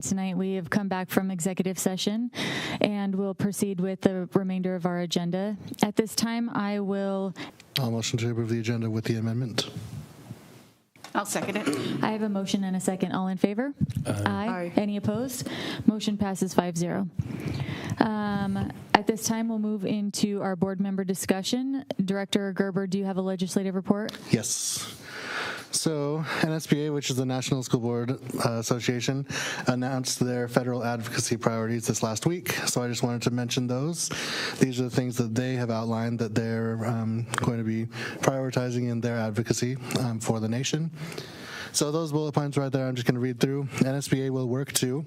Tonight we have come back from executive session and we'll proceed with the remainder of our agenda. At this time, I'll motion to approve the agenda with the amendment. I'll second it. I have a motion and a second. All in favor? Aye. Any opposed? Motion passes 5-0. At this time, we'll move into our board member discussion. Director Gerber, do you have a legislative report? Yes. So NSBA, which is the National School Board Association, announced their federal advocacy priorities this last week. So I just wanted to mention those. These are the things that they have outlined that they're going to be prioritizing in their advocacy for the nation. So those bullet points right there, I'm just going to read through. NSBA will work to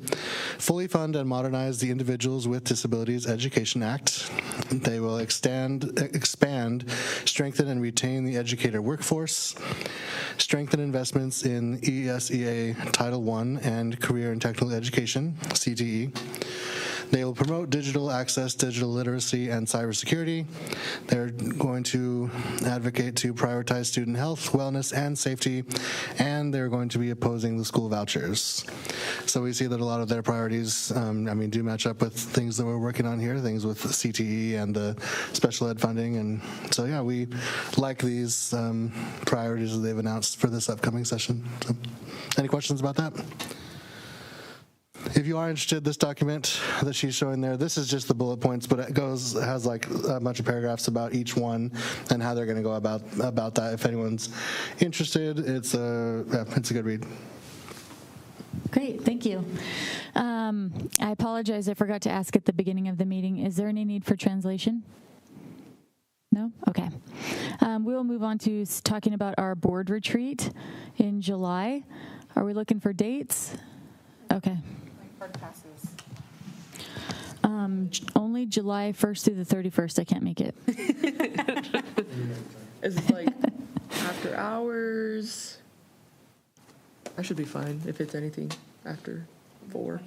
fully fund and modernize the Individuals with Disabilities Education Act. They will expand, strengthen, and retain the educator workforce, strengthen investments in ESEA Title I and Career and Technical Education, CTE. They will promote digital access, digital literacy, and cybersecurity. They're going to advocate to prioritize student health, wellness, and safety, and they're going to be opposing the school vouchers. So we see that a lot of their priorities, do match up with things that we're working on here, things with CTE and the special ed funding. And so, yeah, we like these priorities that they've announced for this upcoming session. So, any questions about that? If you are interested, this document that she's showing there, this is just the bullet points, but it has like a bunch of paragraphs about each one and how they're going to go about that. If anyone's interested, it's a good read. Great, thank you. I apologize, I forgot to ask at the beginning of the meeting, is there any need for translation? No? Okay. We will move on to talking about our board retreat in July. Are we looking for dates? Okay. Passes. Only July 1st through the 31st. I can't make it. Is it like after hours? I should be fine if it's anything after 4.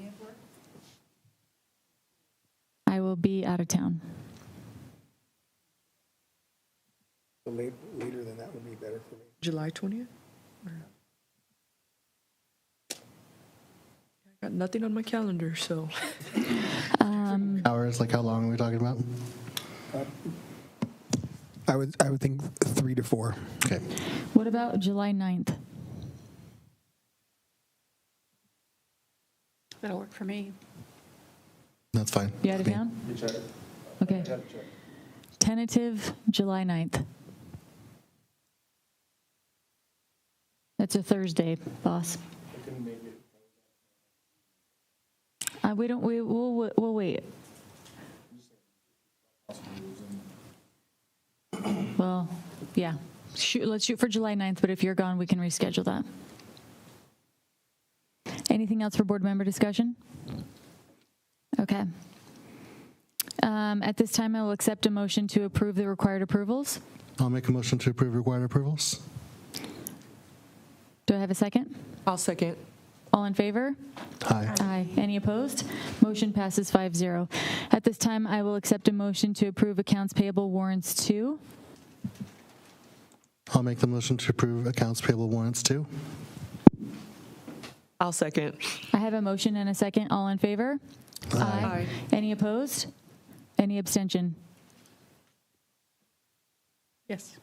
I will be out of town. Later than that would be better for me. July 20th? Got nothing on my calendar, so. Hours, like how long are we talking about? I would think 3 to 4. Okay. What about July 9th? That'll work for me. That's fine. You out of town? Okay. Tentative July 9th. That's a Thursday, boss. We'll wait. Well, yeah. Let's shoot for July 9th, but if you're gone, we can reschedule that. Anything else for board member discussion? Okay. At this time, I will accept a motion to approve the required approvals. I'll make a motion to approve required approvals. Do I have a second? I'll second. All in favor? Aye. Aye. Any opposed? Motion passes 5-0. At this time, I will accept a motion to approve accounts payable warrants 2. I'll make the motion to approve accounts payable warrants 2. I'll second. I have a motion and a second. All in favor? Aye. Any opposed? Any abstention? Yes.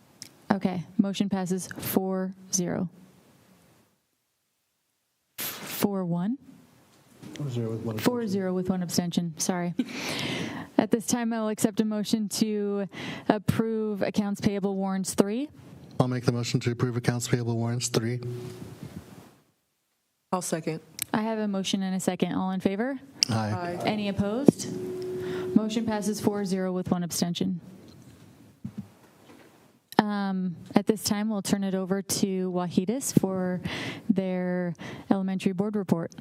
Okay. Motion passes 4-0. 4-1? 4-0 with 1 abstention. Sorry. At this time, I will accept a motion to approve accounts payable warrants 3. I'll make the motion to approve accounts payable warrants 3. I'll second. I have a motion and a second. All in favor? Aye. Any opposed? Motion passes 4-0 with 1 abstention. At this time, we'll turn it over to Wahidas for their elementary board report.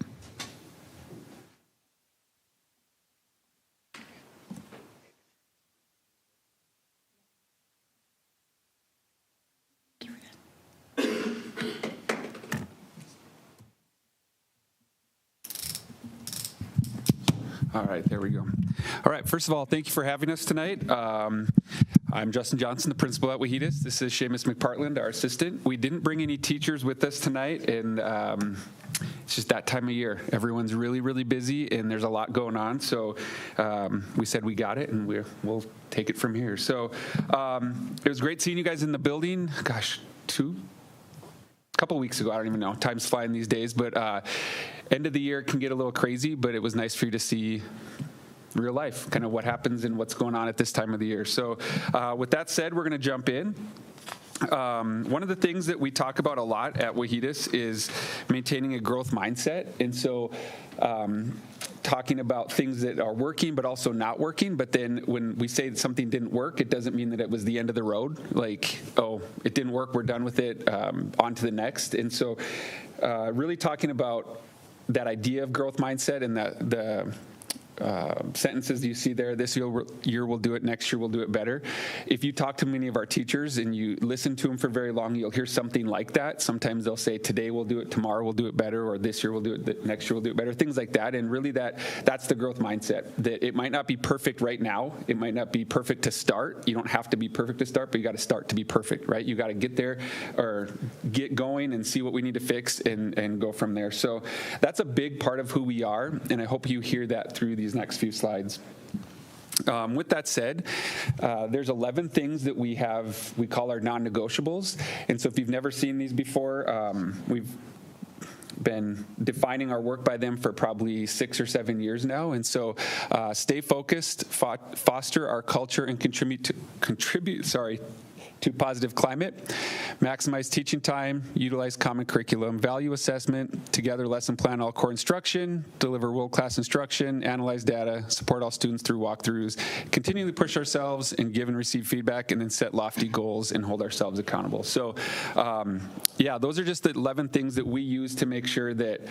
All right, there we go. All right, first of all, thank you for having us tonight. I'm Justin Johnson, the principal at Wahidas. This is Seamus McPartland, our assistant. We didn't bring any teachers with us tonight, and it's just that time of year. Everyone's really, really busy, and there's a lot going on. So we said we got it, and we'll take it from here. So it was great seeing you guys in the building. Gosh, a couple weeks ago, I don't even know. Time's flying these days, but end of the year can get a little crazy, but it was nice for you to see real life, kind of what happens and what's going on at this time of the year. So with that said, we're going to jump in. One of the things that we talk about a lot at Wahitas is maintaining a growth mindset. And so talking about things that are working but also not working. But then when we say that something didn't work, it doesn't mean that it was the end of the road. Like, oh, it didn't work, we're done with it, on to the next. And so really talking about that idea of growth mindset and the sentences you see there, this year we'll do it, next year we'll do it better. If you talk to many of our teachers and you listen to them for very long, you'll hear something like that. Sometimes they'll say, today we'll do it, tomorrow we'll do it better, or this year we'll do it, next year we'll do it better, things like that. And really that's the growth mindset, that it might not be perfect right now. It might not be perfect to start. You don't have to be perfect to start, but you got to start to be perfect, right? You got to get there or get going and see what we need to fix and go from there. So that's a big part of who we are, and I hope you hear that through these next few slides. With that said, there's 11 things that we call our non-negotiables. And so if you've never seen these before, we've been defining our work by them for probably 6 or 7 years now. And so stay focused, foster our culture, and contribute to positive climate, maximize teaching time, utilize common curriculum, value assessment, together lesson plan all core instruction, deliver world-class instruction, analyze data, support all students through walkthroughs, continually push ourselves and give and receive feedback, and then set lofty goals and hold ourselves accountable. So yeah, those are just the 11 things that we use to make sure that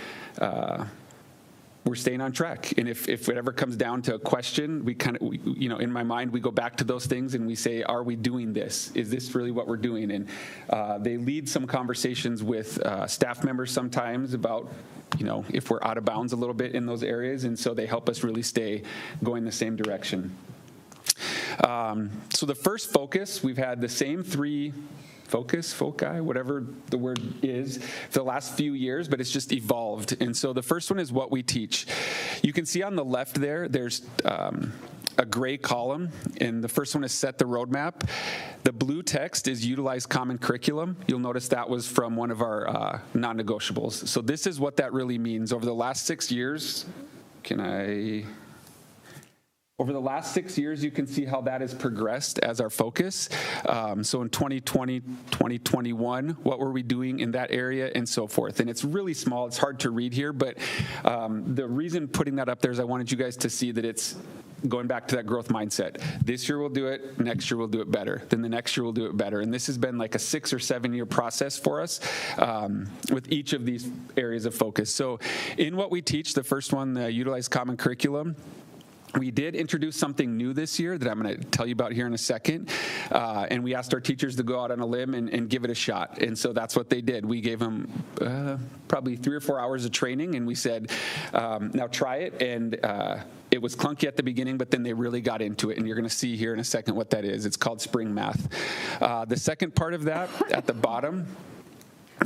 we're staying on track. And if it ever comes down to a question, we in my mind, we go back to those things and we say, are we doing this? Is this really what we're doing? And they lead some conversations with staff members sometimes about, if we're out of bounds a little bit in those areas. And so they help us really stay going the same direction. So the first focus, we've had the same three foci, whatever the word is, for the last few years, but it's just evolved. And so the first one is what we teach. You can see on the left there's a gray column, and the first one is set the roadmap. The blue text is utilize common curriculum. You'll notice that was from one of our non-negotiables. So this is what that really means. Over the last 6 years, Over the last 6 years, you can see how that has progressed as our focus. So in 2020, 2021, what were we doing in that area and so forth? And it's really small. It's hard to read here, but the reason putting that up there is I wanted you guys to see that it's going back to that growth mindset. This year we'll do it, next year we'll do it better, then the next year we'll do it better. And this has been like a 6 or 7 year process for us with each of these areas of focus. So in what we teach, the first one, utilize common curriculum. We did introduce something new this year that I'm going to tell you about here in a second, and we asked our teachers to go out on a limb and give it a shot, and so that's what they did. We gave them probably 3 or 4 hours of training, and we said, now try it, and it was clunky at the beginning, but then they really got into it, and you're going to see here in a second what that is. It's called Spring Math. The second part of that at the bottom,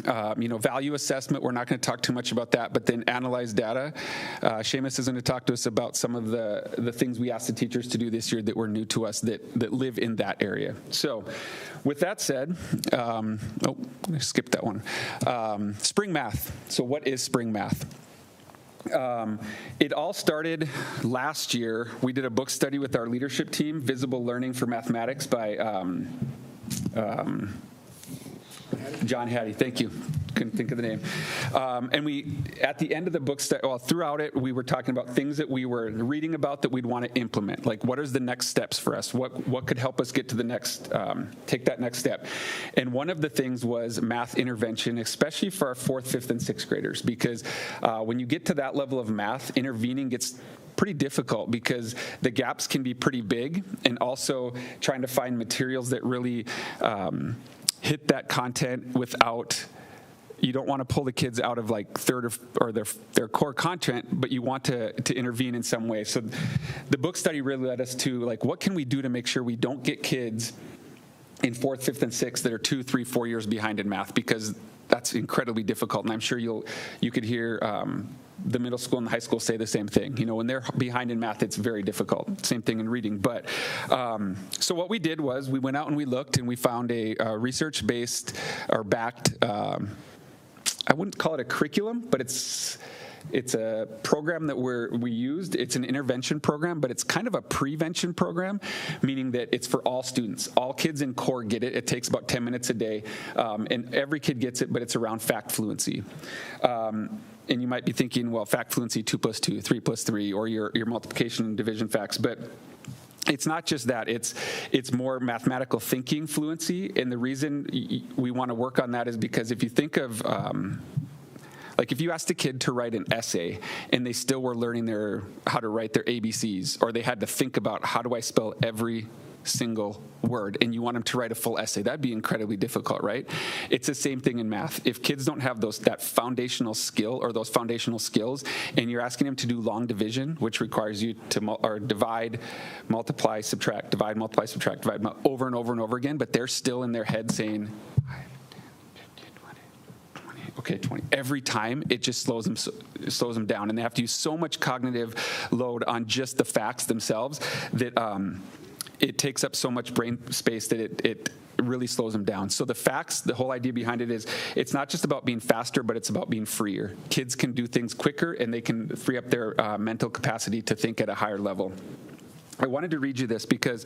value assessment, we're not going to talk too much about that, but then analyze data. Seamus is going to talk to us about some of the things we asked the teachers to do this year that were new to us that live in that area. So with that said, I skipped that one. Spring Math. So what is Spring Math? It all started last year. We did a book study with our leadership team, Visible Learning for Mathematics by John Hattie, thank you. Couldn't think of the name. And we, at the end of the book, throughout it, we were talking about things that we were reading about that we'd want to implement. Like, what is the next steps for us? What could help us get to the next, take that next step? And one of the things was math intervention, especially for our 4th, 5th, and 6th graders, because when you get to that level of math, intervening gets pretty difficult because the gaps can be pretty big, and also trying to find materials that really hit that content without, you don't want to pull the kids out of like third or their core content, but you want to intervene in some way. So the book study really led us to like, what can we do to make sure we don't get kids in 4th, 5th, and 6th that are 2, 3, 4 years behind in math, because that's incredibly difficult. And I'm sure you could hear the middle school and the high school say the same thing. You know, when they're behind in math, it's very difficult. Same thing in reading. But so what we did was we went out and we looked and we found a research-based or backed, I wouldn't call it a curriculum, but it's a program that we used. It's an intervention program, but it's kind of a prevention program, meaning that it's for all students. All kids in core get it. It takes about 10 minutes a day, and every kid gets it, but it's around fact fluency. And you might be thinking, well, fact fluency, 2 plus 2, 3 plus 3, or your multiplication and division facts, but it's not just that. It's more mathematical thinking fluency, and the reason we want to work on that is because if you think of like if you asked a kid to write an essay and they still were learning how to write their ABCs, or they had to think about how do I spell every single word, and you want them to write a full essay, that'd be incredibly difficult, right? It's the same thing in math. If kids don't have that foundational skill or those foundational skills, and you're asking them to do long division, which requires you to divide, multiply, subtract, divide, multiply, subtract, divide over and over and over again, but they're still in their head saying, okay, 20. Every time, it just slows them down, and they have to use so much cognitive load on just the facts themselves that it takes up so much brain space that it really slows them down. So the facts, the whole idea behind it is it's not just about being faster, but it's about being freer. Kids can do things quicker, and they can free up their mental capacity to think at a higher level. I wanted to read you this because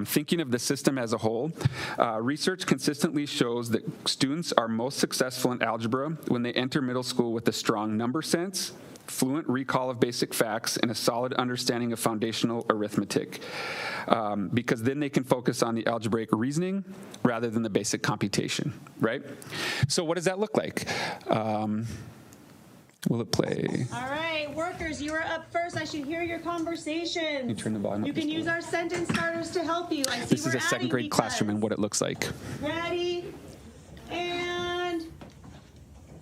thinking of the system as a whole, research consistently shows that students are most successful in algebra when they enter middle school with a strong number sense, fluent recall of basic facts, and a solid understanding of foundational arithmetic, because then they can focus on the algebraic reasoning rather than the basic computation, right? So what does that look like? Will it play? All right, workers, you are up first. I should hear your conversations. Can you turn the volume up? You can use our sentence starters to help you. I see This is we're a second adding grade because. classroom and what it looks like. Ready, and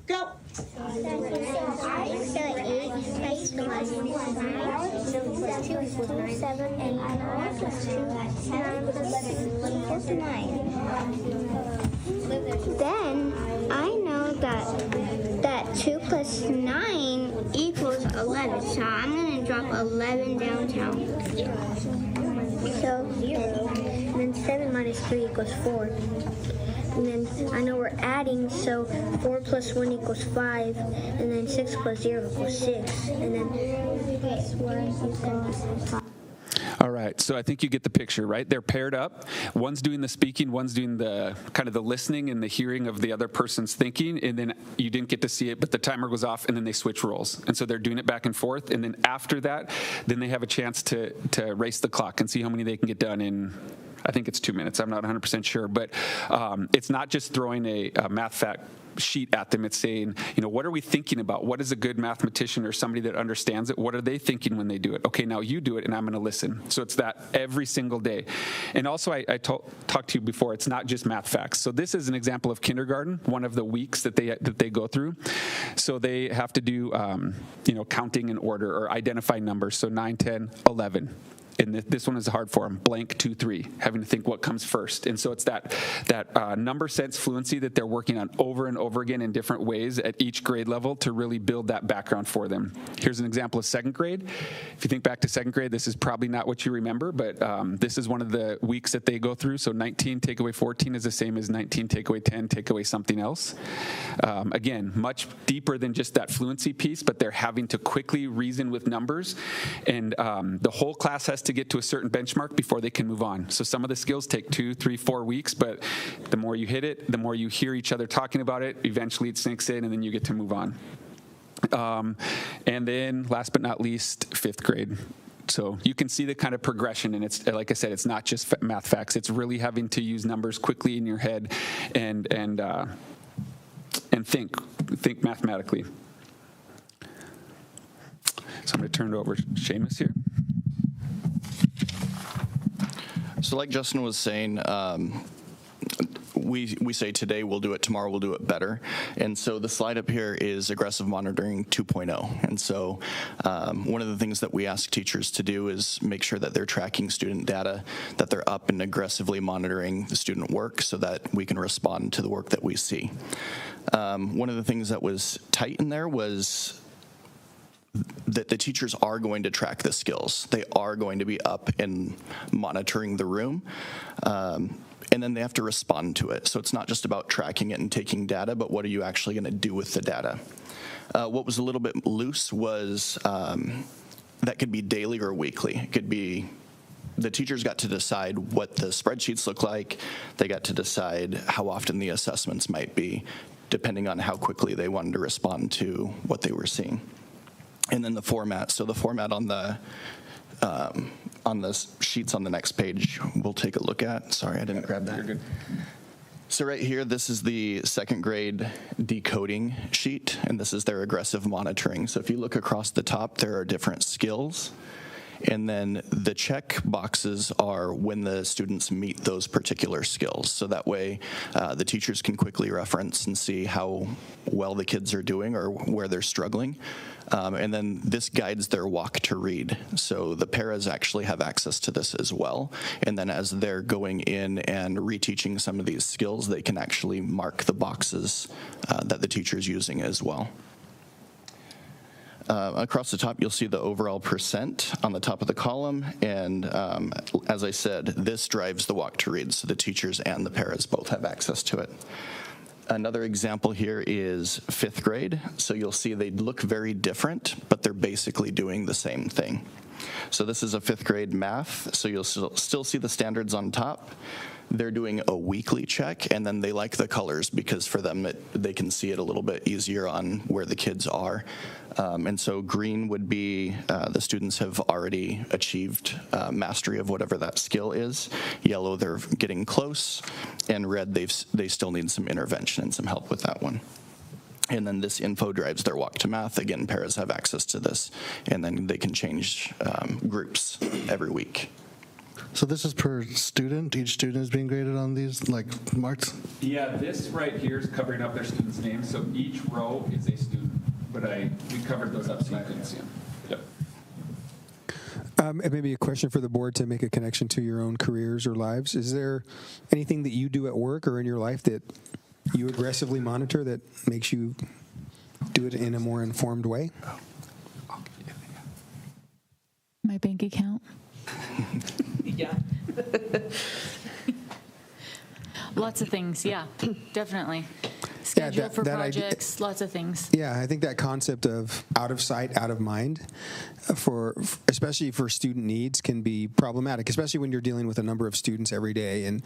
go. So 8 plus 1 is 9. 2 plus 2 is 7. 8 plus 2 is 9 plus 9. Then I know that 2 plus 9 equals 11. So I'm going to drop 11 downtown. So 0. And then 7 minus 3 equals 4. And then I know we're adding, so 4 plus 1 equals 5, and then 6 plus 0 equals 6, and then plus 1 equals 5. All right, so I think you get the picture, right? They're paired up. One's doing the speaking, one's doing the kind of the listening and the hearing of the other person's thinking, and then you didn't get to see it, but the timer goes off, and then they switch roles. And so they're doing it back and forth, and then after that, then they have a chance to race the clock and see how many they can get done in, I think it's 2 minutes. I'm not 100% sure, but it's not just throwing a math fact sheet at them. It's saying, what are we thinking about? What is a good mathematician or somebody that understands it? What are they thinking when they do it? Okay, now you do it, and I'm going to listen. So it's that every single day. And also, I talked to you before, it's not just math facts. So this is an example of kindergarten, one of the weeks that they go through. So they have to do, counting in order or identify numbers. So 9, 10, 11. And this one is hard for them, blank 2, 3, having to think what comes first. And so it's that number sense fluency that they're working on over and over again in different ways at each grade level to really build that background for them. Here's an example of second grade. If you think back to second grade, this is probably not what you remember, but this is one of the weeks that they go through. So 19 take away 14 is the same as 19 take away 10 take away something else. Again, much deeper than just that fluency piece, but they're having to quickly reason with numbers. And the whole class has to get to a certain benchmark before they can move on. So some of the skills take 2, 3, 4 weeks, but the more you hit it, the more you hear each other talking about it, eventually it sinks in and then you get to move on. And then last but not least, 5th grade. So you can see the kind of progression, and it's, like I said, it's not just math facts. It's really having to use numbers quickly in your head and think mathematically. So I'm going to turn it over to Seamus here. So like Justin was saying, we say today we'll do it, tomorrow we'll do it better. And so the slide up here is Aggressive Monitoring 2.0. And so one of the things that we ask teachers to do is make sure that they're tracking student data, that they're up and aggressively monitoring the student work so that we can respond to the work that we see. One of the things that was tight in there was that the teachers are going to track the skills. They are going to be up and monitoring the room. And then they have to respond to it. So it's not just about tracking it and taking data, but what are you actually going to do with the data? What was a little bit loose was that could be daily or weekly. It could be the teachers got to decide what the spreadsheets look like. They got to decide how often the assessments might be, depending on how quickly they wanted to respond to what they were seeing. And then the format. So the format on the sheets on the next page, we'll take a look at. Sorry, I didn't grab that. You're good. So right here, this is the second grade decoding sheet, and this is their aggressive monitoring. So if you look across the top, there are different skills. And then the check boxes are when the students meet those particular skills. So that way the teachers can quickly reference and see how well the kids are doing or where they're struggling. And then this guides their walk to read. So the paras actually have access to this as well. And then as they're going in and reteaching some of these skills, they can actually mark the boxes that the teacher's using as well. Across the top, you'll see the overall percent on the top of the column. And as I said, this drives the walk to read, so the teachers and the paras both have access to it. Another example here is 5th grade. So you'll see they look very different, but they're basically doing the same thing. So this is a 5th grade math. So you'll still see the standards on top. They're doing a weekly check, and then they like the colors because for them, they can see it a little bit easier on where the kids are. And so green would be the students have already achieved mastery of whatever that skill is. Yellow, they're getting close. And red, they still need some intervention and some help with that one. And then this info drives their walk to math. Again, paras have access to this, and then they can change groups every week. So this is per student? Each student is being graded on these, like, marks? Yeah, this right here is covering up their student's name, so each row is a student. But we covered those up so you couldn't see them. Yep. And maybe a question for the board to make a connection to your own careers or lives. Is there anything that you do at work or in your life that you aggressively monitor that makes you do it in a more informed way? My bank account. Yeah. Lots of things, yeah, definitely. Schedule for projects, lots of things. Yeah, I think that concept of out of sight, out of mind, especially for student needs, can be problematic, especially when you're dealing with a number of students every day. And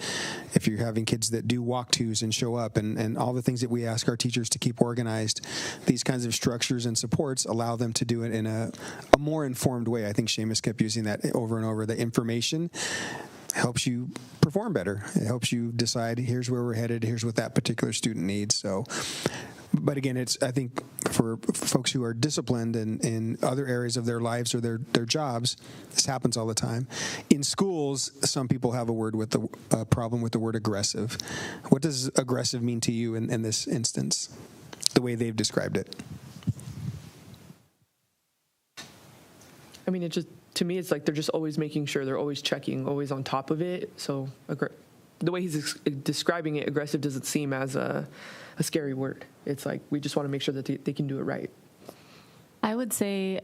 if you're having kids that do walk-tos and show up and all the things that we ask our teachers to keep organized, these kinds of structures and supports allow them to do it in a more informed way. I think Seamus kept using that over and over. The information helps you perform better. It helps you decide, here's where we're headed, here's what that particular student needs. So, but again, I think for folks who are disciplined in other areas of their lives or their jobs, this happens all the time. In schools, some people have a problem with the word aggressive. What does aggressive mean to you in this instance, the way they've described it? I mean, to me, it's like they're just always making sure, they're always checking, always on top of it. So the way he's describing it, aggressive doesn't seem as a scary word. It's like we just want to make sure that they can do it right. I would say,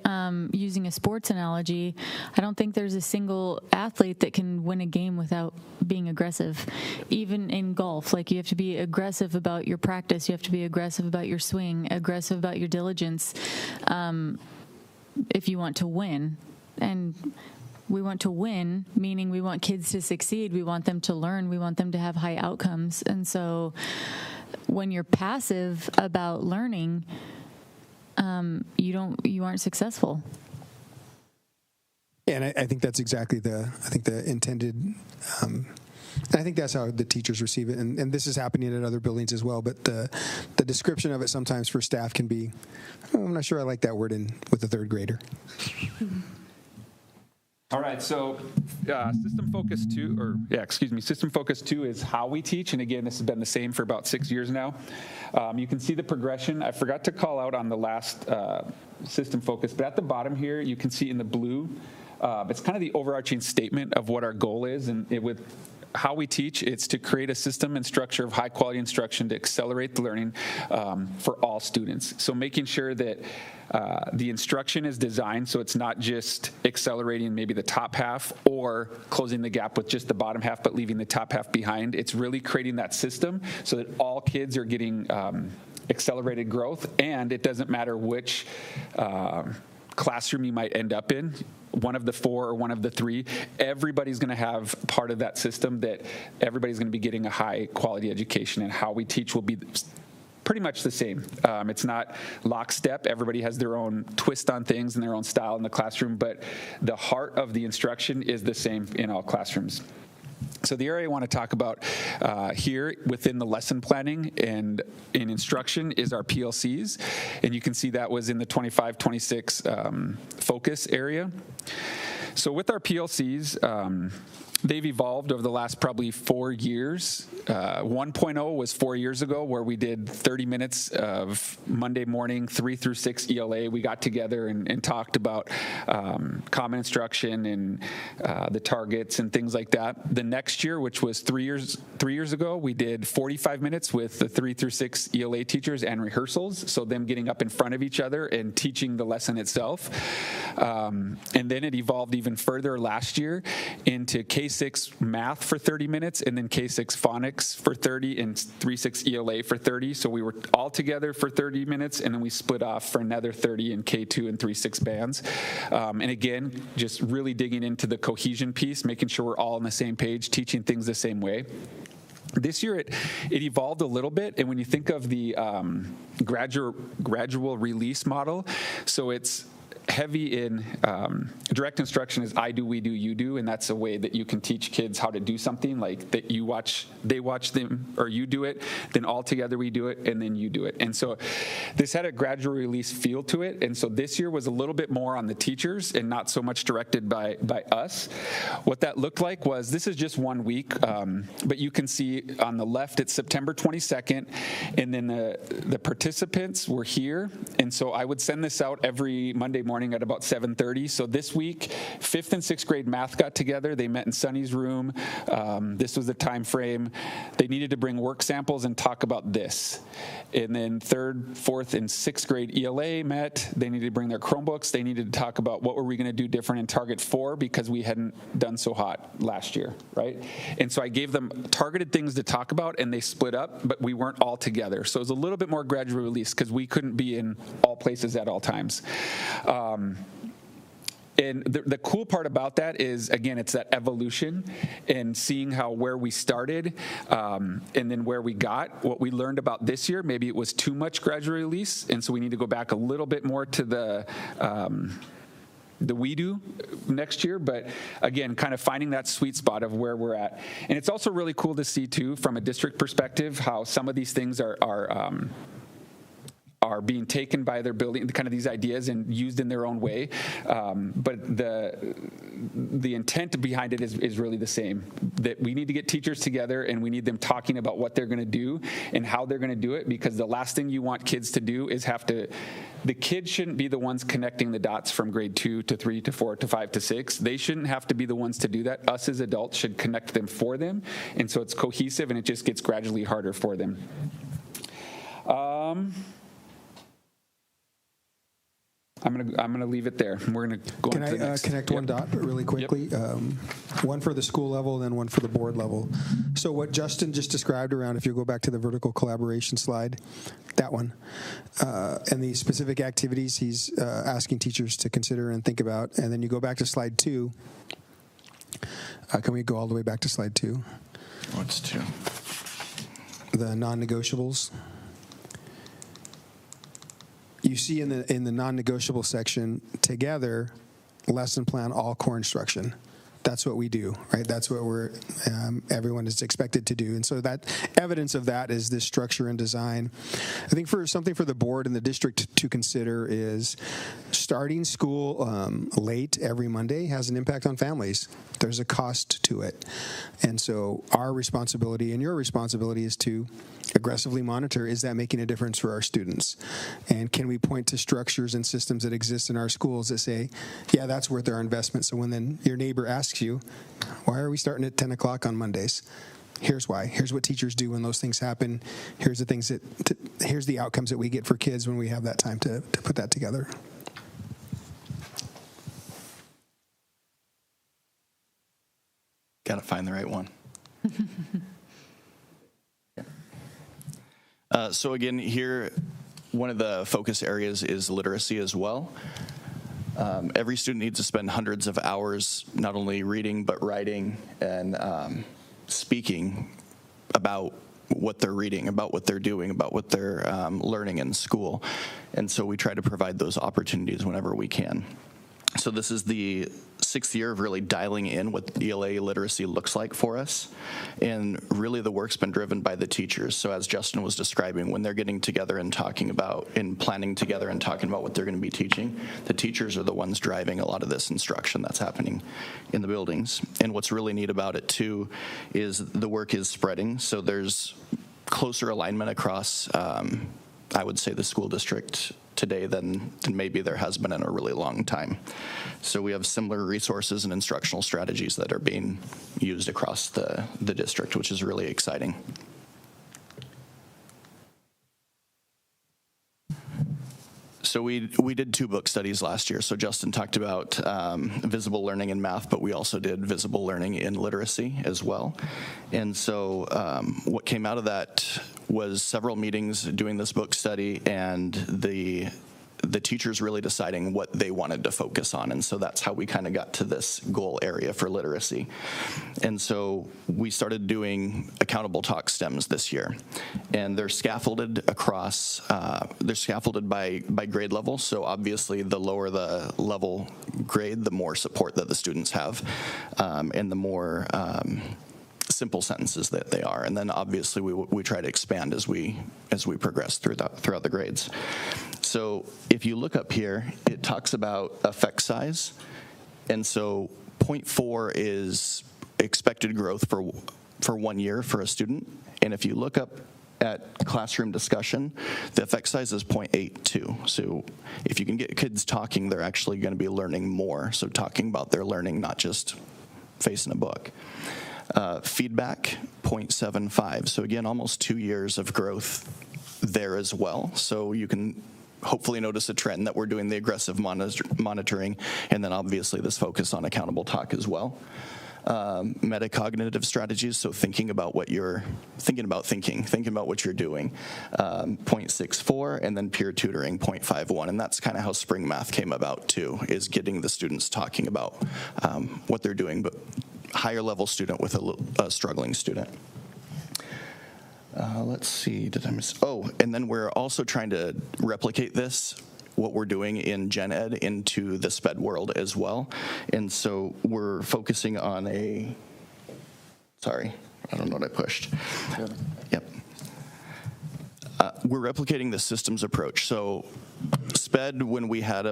using a sports analogy, I don't think there's a single athlete that can win a game without being aggressive. Even in golf, like you have to be aggressive about your practice, you have to be aggressive about your swing, aggressive about your diligence, if you want to win. And we want to win, meaning we want kids to succeed. We want them to learn. We want them to have high outcomes. And so when you're passive about learning, you aren't successful. Yeah, and I think that's exactly the intended, and I think that's how the teachers receive it. And this is happening at other buildings as well. But the description of it sometimes for staff can be, I'm not sure I like that word with a third grader. All right, so System Focus 2 is how we teach, and again, this has been the same for about 6 years now. You can see the progression. I forgot to call out on the last System Focus, but at the bottom here, you can see in the blue, it's kind of the overarching statement of what our goal is, and with how we teach. It's to create a system and structure of high quality instruction to accelerate the learning for all students. So making sure that the instruction is designed so it's not just accelerating maybe the top half or closing the gap with just the bottom half but leaving the top half behind. It's really creating that system so that all kids are getting accelerated growth, and it doesn't matter which classroom you might end up in, one of the 4 or one of the 3, everybody's going to have part of that system that everybody's going to be getting a high quality education, and how we teach will be pretty much the same. It's not lockstep. Everybody has their own twist on things and their own style in the classroom, but the heart of the instruction is the same in all classrooms. So the area I want to talk about here within the lesson planning and in instruction is our PLCs. And you can see that was in the 25-26 focus area. So with our PLCs, they've evolved over the last probably 4 years. 1.0 was 4 years ago, where we did 30 minutes of Monday morning 3 through 6 ELA. We got together and talked about common instruction and the targets and things like that. The next year, which was 3 years ago, we did 45 minutes with the 3 through 6 ELA teachers and rehearsals, so them getting up in front of each other and teaching the lesson itself. And then it evolved even further last year into K6 math for 30 minutes, and then K6 phonics for 30, and 3-6 ELA for 30. So we were all together for 30 minutes, and then we split off for another 30 in K2 and 3-6 bands. And again, just really digging into the cohesion piece, making sure we're all on the same page, teaching things the same way. This year, it evolved a little bit, and when you think of the gradual release model, so it's heavy in direct instruction is I do, we do, you do, and that's a way that you can teach kids how to do something, like that you watch, they watch them, or you do it, then all together we do it, and then you do it. And so this had a gradual release feel to it, and so this year was a little bit more on the teachers and not so much directed by us. What that looked like was, this is just 1 week, but you can see on the left it's September 22nd, and then the participants were here, and so I would send this out every Monday morning at about 7:30. So this week, 5th and 6th grade math got together. They met in Sunny's room. This was the time frame. They needed to bring work samples and talk about this. And then 3rd, 4th, and 6th grade ELA met. They needed to bring their Chromebooks. They needed to talk about what were we going to do different in Target 4 because we hadn't done so hot last year, right? And so I gave them targeted things to talk about, and they split up, but we weren't all together. So it was a little bit more gradual release because we couldn't be in all places at all times. And the cool part about that is, again, it's that evolution and seeing how where we started and then where we got. What we learned about this year, maybe it was too much gradual release, and so we need to go back a little bit more to the we do next year, but again, kind of finding that sweet spot of where we're at. And it's also really cool to see, too, from a district perspective, how some of these things are being taken by their building, kind of these ideas, and used in their own way. But the intent behind it is really the same, that we need to get teachers together and we need them talking about what they're going to do and how they're going to do it, because the last thing you want kids to do is the kids shouldn't be the ones connecting the dots from grade 2 to 3 to 4 to 5 to 6. They shouldn't have to be the ones to do that. Us as adults should connect them for them. And so it's cohesive, and it just gets gradually harder for them. I'm gonna leave it there. We're gonna go on to the next. Can I connect one dot really quickly? Yep. One for the school level, and then one for the board level. So what Justin just described around, if you go back to the vertical collaboration slide, that one, and the specific activities he's asking teachers to consider and think about, and then you go back to slide 2. Can we go all the way back to slide 2? What's 2? The non-negotiables. You see in the non-negotiable section, together, lesson plan, all core instruction. That's what we do, right? That's what everyone is expected to do. And so that evidence of that is this structure and design. I think for something for the board and the district to consider is starting school late every Monday has an impact on families. There's a cost to it. And so our responsibility and your responsibility is to aggressively monitor, is that making a difference for our students? And can we point to structures and systems that exist in our schools that say, yeah, that's worth our investment. So when then your neighbor asks asks you, why are we starting at 10 o'clock on Mondays? Here's why. Here's what teachers do when those things happen. Here's the things here's the outcomes that we get for kids when we have that time to put that together. Got to find the right one. So again, here, one of the focus areas is literacy as well. Every student needs to spend hundreds of hours not only reading but writing and speaking about what they're reading, about what they're doing, about what they're learning in school. And so we try to provide those opportunities whenever we can. So this is the 6th year of really dialing in what ELA literacy looks like for us. And really the work's been driven by the teachers. So as Justin was describing, when they're getting together and talking about and planning together and talking about what they're going to be teaching, the teachers are the ones driving a lot of this instruction that's happening in the buildings. And what's really neat about it too is the work is spreading. So there's closer alignment across, I would say, the school district today than maybe there has been in a really long time. So we have similar resources and instructional strategies that are being used across the district, which is really exciting. So we did 2 book studies last year. So Justin talked about visible learning in math, but we also did visible learning in literacy as well. And so what came out of that was several meetings doing this book study and the teachers really deciding what they wanted to focus on. And so that's how we kind of got to this goal area for literacy. And so we started doing accountable talk stems this year. And they're scaffolded across, they're scaffolded by grade level. So obviously the lower the level grade, the more support that the students have, and the more simple sentences that they are. And then obviously we try to expand as we progress throughout the grades. So if you look up here, it talks about effect size. And so 0.4 is expected growth for 1 year for a student. And if you look up at classroom discussion, the effect size is 0.82. So if you can get kids talking, they're actually going to be learning more. So talking about their learning, not just facing a book. Feedback, 0.75. So again, almost 2 years of growth there as well. So you can hopefully notice a trend that we're doing the aggressive monitoring, and then obviously this focus on accountable talk as well. Metacognitive strategies, so thinking about what you're thinking about what you're doing, 0.64, and then peer tutoring, 0.51, and that's kind of how Spring Math came about too, is getting the students talking about what they're doing, but higher level student with a struggling student. Let's see, did I miss? Oh, and then we're also trying to replicate this, what we're doing in Gen Ed, into the SPED world as well. And so we're focusing on sorry, I don't know what I pushed. Yep. We're replicating the systems approach. So SPED, when we had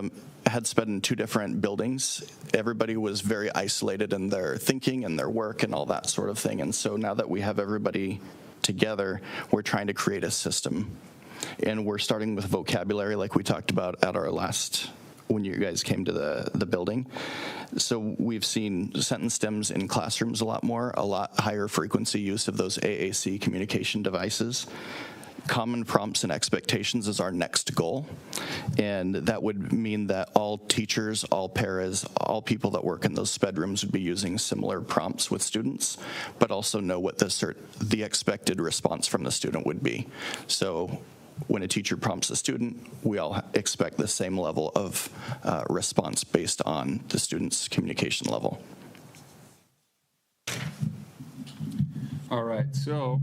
SPED in 2 different buildings, everybody was very isolated in their thinking and their work and all that sort of thing. And so now that we have everybody together, we're trying to create a system. And we're starting with vocabulary like we talked about at our last, when you guys came to the building. So we've seen sentence stems in classrooms a lot higher frequency use of those AAC communication devices. Common prompts and expectations is our next goal. And that would mean that all teachers, all paras, all people that work in those SPED rooms would be using similar prompts with students, but also know what the expected response from the student would be. So when a teacher prompts a student, we all expect the same level of response based on the student's communication level. All right, so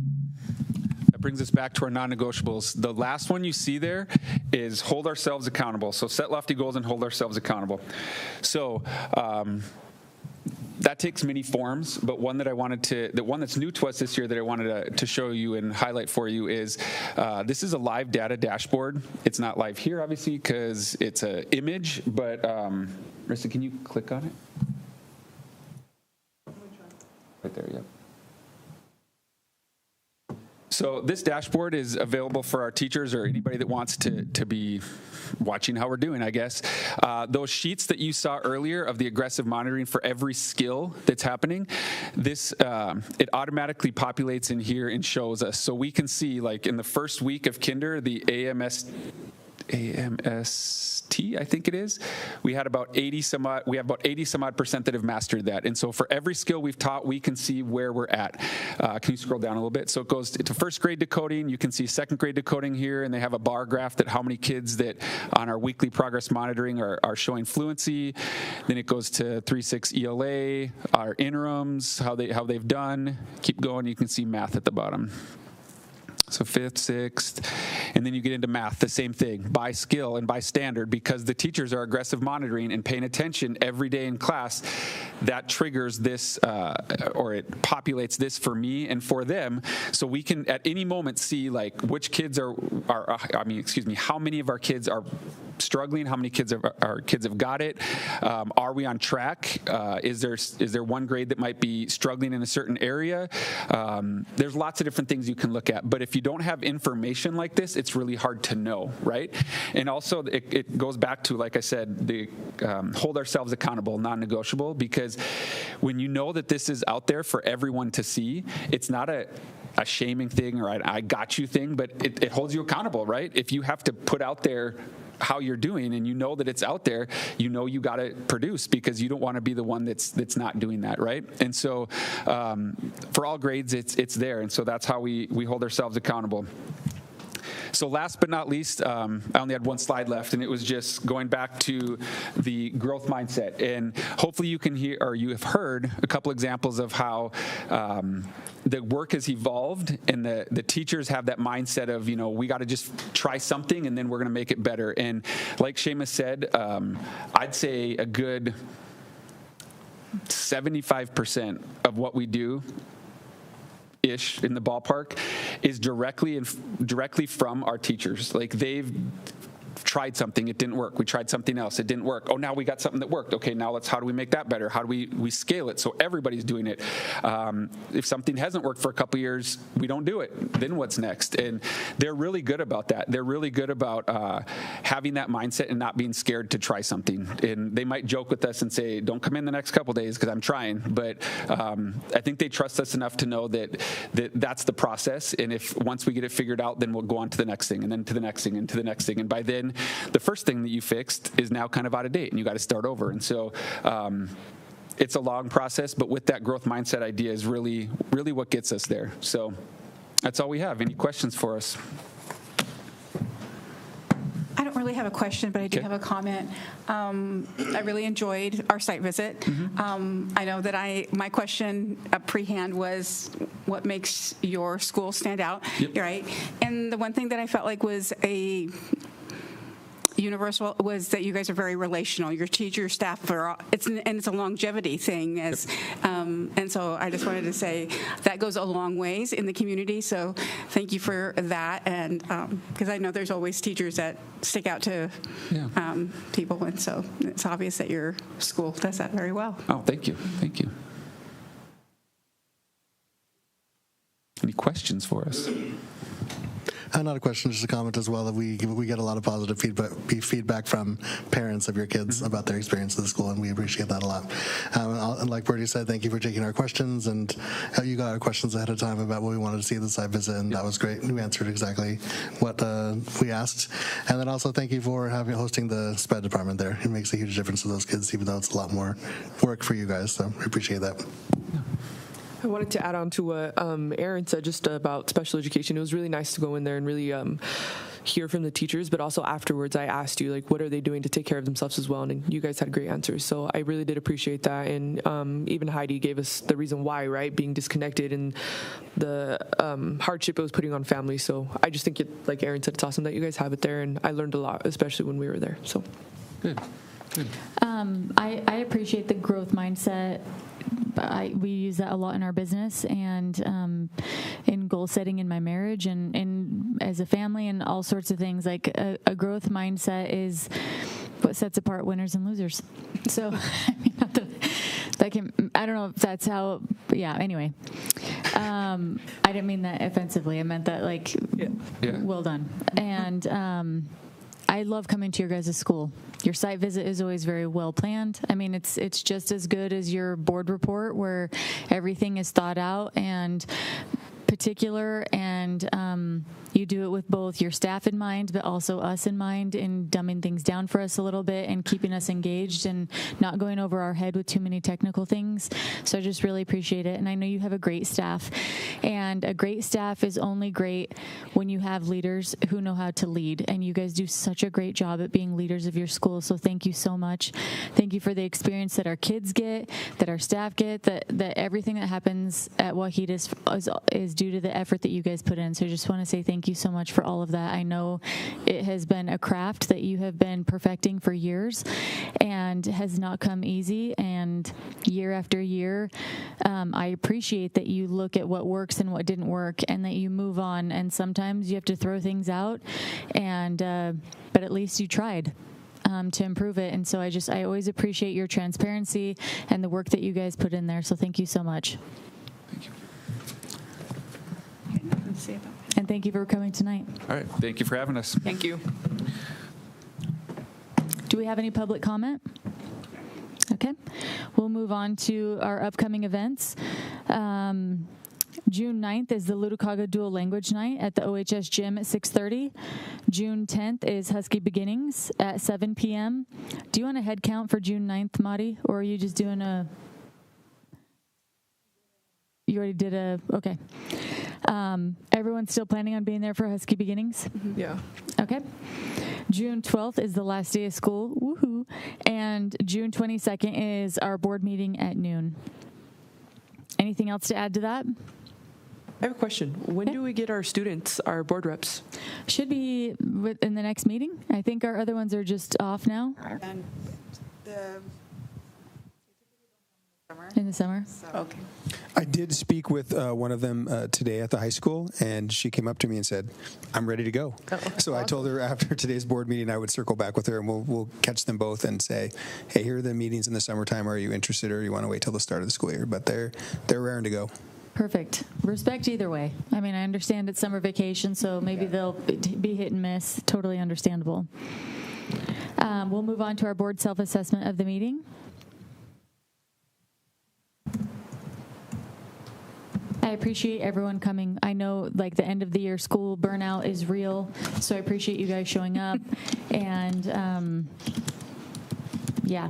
that brings us back to our non-negotiables. The last one you see there is hold ourselves accountable. So set lofty goals and hold ourselves accountable. So that takes many forms, but one that the one that's new to us this year that I wanted to show you and highlight for you is this is a live data dashboard. It's not live here, obviously, because it's an image, but Marissa, can you click on it? Right there, yep. So this dashboard is available for our teachers or anybody that wants to be watching how we're doing, I guess. Those sheets that you saw earlier of the aggressive monitoring for every skill that's happening, this it automatically populates in here and shows us. So we can see, like in the first week of kinder, the AMST, I think it is. We had about 80 some odd percent that have mastered that. And so for every skill we've taught, we can see where we're at. Can you scroll down a little bit? So it goes to first grade decoding. You can see second grade decoding here, and they have a bar graph that how many kids that on our weekly progress monitoring are showing fluency. Then it goes to 3-6 ELA, our interims, how they've done. Keep going. You can see math at the bottom. So 5th, 6th, and then you get into math, the same thing, by skill and by standard, because the teachers are aggressive monitoring and paying attention every day in class. That triggers this, or it populates this for me and for them, so we can at any moment see like which kids how many of our kids are struggling, how many kids our kids have got it, are we on track, is there one grade that might be struggling in a certain area. There's lots of different things you can look at, but if you don't have information like this, it's really hard to know, right? And also it goes back to, like I said, the hold ourselves accountable, non-negotiable, because when you know that this is out there for everyone to see, it's not a shaming thing or I got you thing, but it holds you accountable, right? If you have to put out there how you're doing and you know that it's out there, you know you got to produce, because you don't want to be the one that's not doing that, right? And so for all grades, it's there, and so that's how we hold ourselves accountable. So last but not least, I only had one slide left, and it was just going back to the growth mindset. And hopefully you can hear, or you have heard a couple examples of how the work has evolved, and the teachers have that mindset of, we got to just try something and then we're going to make it better. And like Seamus said, I'd say a good 75% of what we do in the ballpark is directly from our teachers. Like they've tried something, it didn't work. We tried something else, it didn't work. Oh, now we got something that worked. Okay, now how do we make that better? How do we scale it so everybody's doing it? If something hasn't worked for a couple years, we don't do it. Then what's next? And they're really good about that. They're really good about having that mindset and not being scared to try something. And they might joke with us and say, don't come in the next couple days because I'm trying. But I think they trust us enough to know that that's the process. And if once we get it figured out, then we'll go on to the next thing, and then to the next thing, and to the next thing. And by then, the first thing that you fixed is now kind of out of date, and you got to start over. And so it's a long process, but with that growth mindset idea is really, really what gets us there. So that's all we have. Any questions for us? I don't really have a question, but I do have a comment. I really enjoyed our site visit. I know that my question pre-hand was, what makes your school stand out? Yep. Right? And the one thing that I felt like was a universal was that you guys are very relational. Your teacher, staff, it's a longevity thing, and so I just wanted to say that goes a long ways in the community. So thank you for that, and because I know there's always teachers that stick out to people, and so it's obvious that your school does that very well. Oh, thank you, thank you. Any questions for us? Not a question, just a comment as well, that we get a lot of positive feedback from parents of your kids about their experience at the school, and we appreciate that a lot. And like Birdie said, thank you for taking our questions, and you got our questions ahead of time about what we wanted to see at the site visit, and that was great. You answered exactly what we asked. And then also thank you for hosting the SPED department there. It makes a huge difference to those kids, even though it's a lot more work for you guys, so we appreciate that. I wanted to add on to what Aaron said just about special education. It was really nice to go in there and really hear from the teachers, but also afterwards I asked you, like, what are they doing to take care of themselves as well? And you guys had great answers. So I really did appreciate that. And even Heidi gave us the reason why, right? Being disconnected and the hardship it was putting on families. So I just think like Aaron said, it's awesome that you guys have it there. And I learned a lot, especially when we were there. So good. I appreciate the growth mindset. We use that a lot in our business and in goal setting in my marriage and as a family and all sorts of things. Like a growth mindset is what sets apart winners and losers. So I mean, I don't know if that's how. Yeah. Anyway, I didn't mean that offensively. I meant that like, Yeah. well done. And I love coming to your guys' school. Your site visit is always very well planned. I mean, it's just as good as your board report where everything is thought out and particular, and you do it with both your staff in mind, but also us in mind, in dumbing things down for us a little bit and keeping us engaged and not going over our head with too many technical things. So I just really appreciate it. And I know you have a great staff, and a great staff is only great when you have leaders who know how to lead. And you guys do such a great job at being leaders of your school. So thank you so much. Thank you for the experience that our kids get, that our staff get, that everything that happens at Wahid is due to the effort that you guys put in. So I just want to say thank you so much for all of that. I know it has been a craft that you have been perfecting for years and has not come easy. And year after year, I appreciate that you look at what works and what didn't work and that you move on. And sometimes you have to throw things out, and but at least you tried to improve it. And so I always appreciate your transparency and the work that you guys put in there. So thank you so much. Thank you. And thank you for coming tonight. All right. Thank you for having us. Thank you. Do we have any public comment? Okay. We'll move on to our upcoming events. June 9th is the Lutukaga Dual Language Night at the OHS Gym at 6:30. June 10th is Husky Beginnings at 7 p.m. Do you want a head count for June 9th, Madi? Or are you just doing a... You already did a... Okay. Everyone's still planning on being there for Husky Beginnings? Yeah. Okay. June 12th is the last day of school. Woohoo. And June 22nd is our board meeting at noon. Anything else to add to that? I have a question. When do we get our students, our board reps? Should be in the next meeting. I think our other ones are just off now. And In the summer. okay. I did speak with one of them today at the high school, and she came up to me and said, I'm ready to go. So I told her after today's board meeting I would circle back with her, and we'll catch them both and say, hey, here are the meetings in the summertime. Are you interested, or you want to wait till the start of the school year? But they're raring to go. Perfect. Respect either way. I mean, I understand it's summer vacation, so maybe they'll be hit and miss. Totally understandable. We'll move on to our board self-assessment of the meeting. I appreciate everyone coming. I know like the end of the year school burnout is real, so I appreciate you guys showing up. And yeah.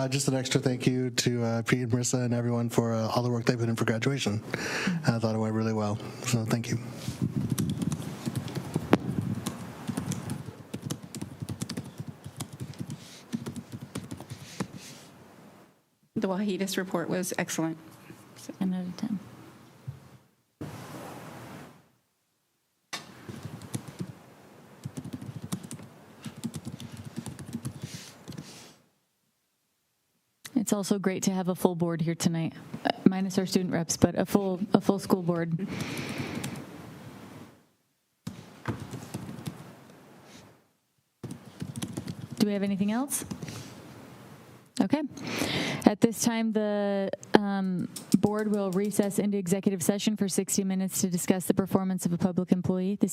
Just an extra thank you to Pete and Marissa and everyone for all the work they've put in for graduation. I thought it went really well, so thank you. The Wahidis report was excellent. 10 out of 10. It's also great to have a full board here tonight, minus our student reps, but a full school board. Do we have anything else? Okay. At this time, the board will recess into executive session for 60 minutes to discuss the performance of a public employee. This